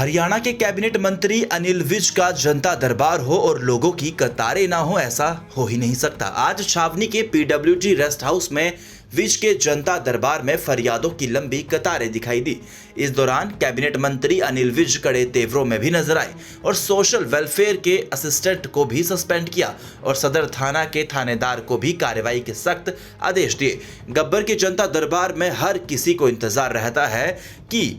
हरियाणा के कैबिनेट मंत्री अनिल विज का जनता दरबार हो और लोगों की कतारें ना हो, ऐसा हो ही नहीं सकता। आज छावनी के पीडब्ल्यूडी रेस्ट हाउस में विज के जनता दरबार में फरियादों की लंबी कतारें दिखाई दी। इस दौरान कैबिनेट मंत्री अनिल विज कड़े तेवरों में भी नजर आए और सोशल वेलफेयर के असिस्टेंट को भी सस्पेंड किया और सदर थाना के थानेदार को भी कार्रवाई के सख्त आदेश दिए। गब्बर के जनता दरबार में हर किसी को इंतजार रहता है कि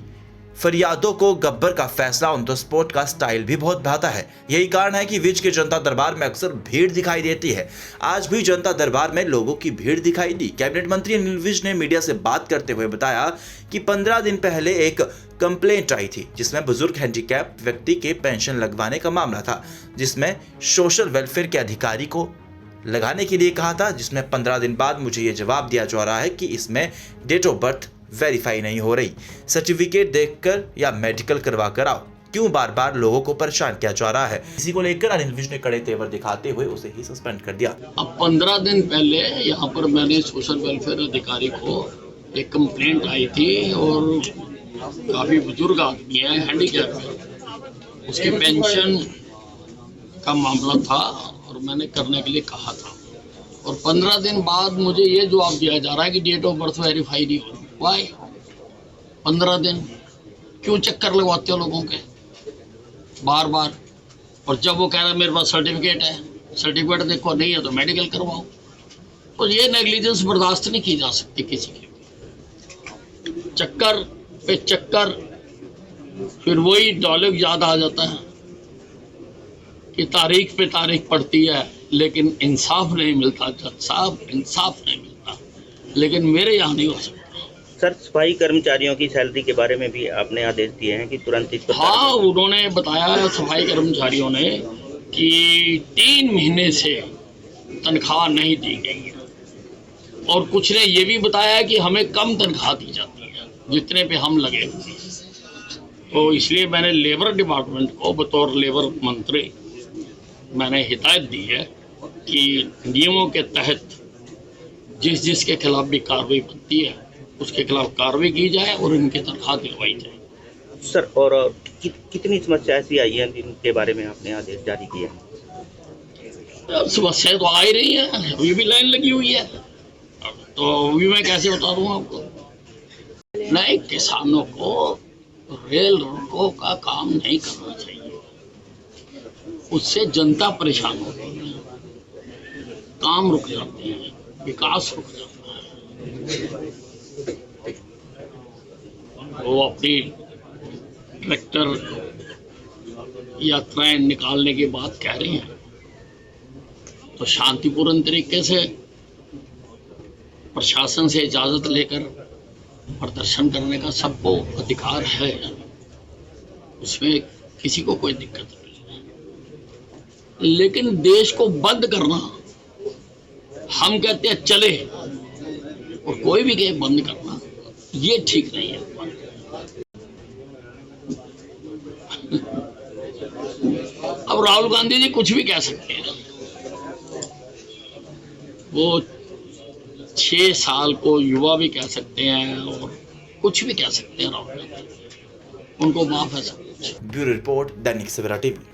फरियादों को गब्बर का फैसला ऑन द स्पॉट का स्टाइल भी बहुत भाता है। यही कारण है कि विज के जनता दरबार में अक्सर भीड़ दिखाई देती है। आज भी जनता दरबार में लोगों की भीड़ दिखाई दी। कैबिनेट मंत्री अनिल विज ने मीडिया से बात करते हुए बताया कि 15 दिन पहले एक कंप्लेंट आई थी जिसमें बुजुर्ग हैंडीकैप व्यक्ति के पेंशन लगवाने का मामला था, जिसमें सोशल वेलफेयर के अधिकारी को लगाने के लिए कहा था, जिसमें 15 दिन बाद मुझे ये जवाब दिया जा रहा है कि इसमें डेट ऑफ बर्थ वेरीफाई नहीं हो रही, सर्टिफिकेट देखकर या मेडिकल करवा कर आओ। क्यों बार बार लोगों को परेशान किया जा रहा है? इसी को लेकर अनिल विज ने कड़े तेवर दिखाते हुए उसे ही सस्पेंड कर दिया। अब 15 दिन पहले यहाँ पर मैंने सोशल वेलफेयर अधिकारी को एक कंप्लेंट आई थी और काफी बुजुर्ग आदमी है, हैंडीकैप है, उसकी पेंशन का मामला था और मैंने करने के लिए कहा था। और 15 दिन बाद मुझे ये जवाब दिया जा रहा है कि डेट ऑफ बर्थ वेरीफाई नहीं हो। वाई 15 दिन क्यों चक्कर लगवाते हो लोगों के बार बार? और जब वो कह रहा है मेरे पास सर्टिफिकेट है, सर्टिफिकेट देखो, नहीं है तो मेडिकल करवाओ। तो ये नेग्लिजेंस बर्दाश्त नहीं की जा सकती किसी की। चक्कर पे चक्कर, फिर वही डायलॉग याद आ जाता है कि तारीख पे तारीख पड़ती है लेकिन इंसाफ नहीं मिलता। जज साहब, इंसाफ नहीं मिलता, लेकिन मेरे यहाँ नहीं हो सकता। सर, सफाई कर्मचारियों की सैलरी के बारे में भी आपने आदेश दिए हैं कि तुरंत इसको। हाँ, उन्होंने बताया सफाई कर्मचारियों ने कि 3 महीने से तनख्वाह नहीं दी गई है और कुछ ने ये भी बताया कि हमें कम तनख्वाह दी जाती है जितने पे हम लगे। तो इसलिए मैंने लेबर डिपार्टमेंट को बतौर लेबर मंत्री मैंने हिदायत दी है कि नियमों के तहत जिसके खिलाफ भी कार्रवाई बनती है उसके खिलाफ कार्रवाई की जाए और इनकी तनख्वाह दिलवाई जाए। सर, और कितनी समस्या ऐसी आई है जिनके बारे में आपने आदेश जारी किया? समस्याएं तो आ ही रही है, अभी भी लाइन लगी हुई है, तो अभी मैं कैसे बता दूं आपको? नहीं, किसानों को रेल रोको का काम नहीं करना चाहिए, उससे जनता परेशान होती है, काम रुक जाते हैं, विकास रुक जाता है। वो अपनी ट्रैक्टर यात्राएं निकालने की बात कह रही हैं तो शांतिपूर्ण तरीके से प्रशासन से इजाजत लेकर प्रदर्शन करने का सबको अधिकार है, उसमें किसी को कोई दिक्कत नहीं है। लेकिन देश को बंद करना, हम कहते हैं चले और कोई भी कहे बंद करना, ये ठीक नहीं है। अब राहुल गांधी जी कुछ भी कह सकते हैं, वो 6 साल को युवा भी कह सकते हैं और कुछ भी कह सकते हैं राहुल गांधी, उनको माफ है सब कुछ। Bureau report, Dainik Savera TV.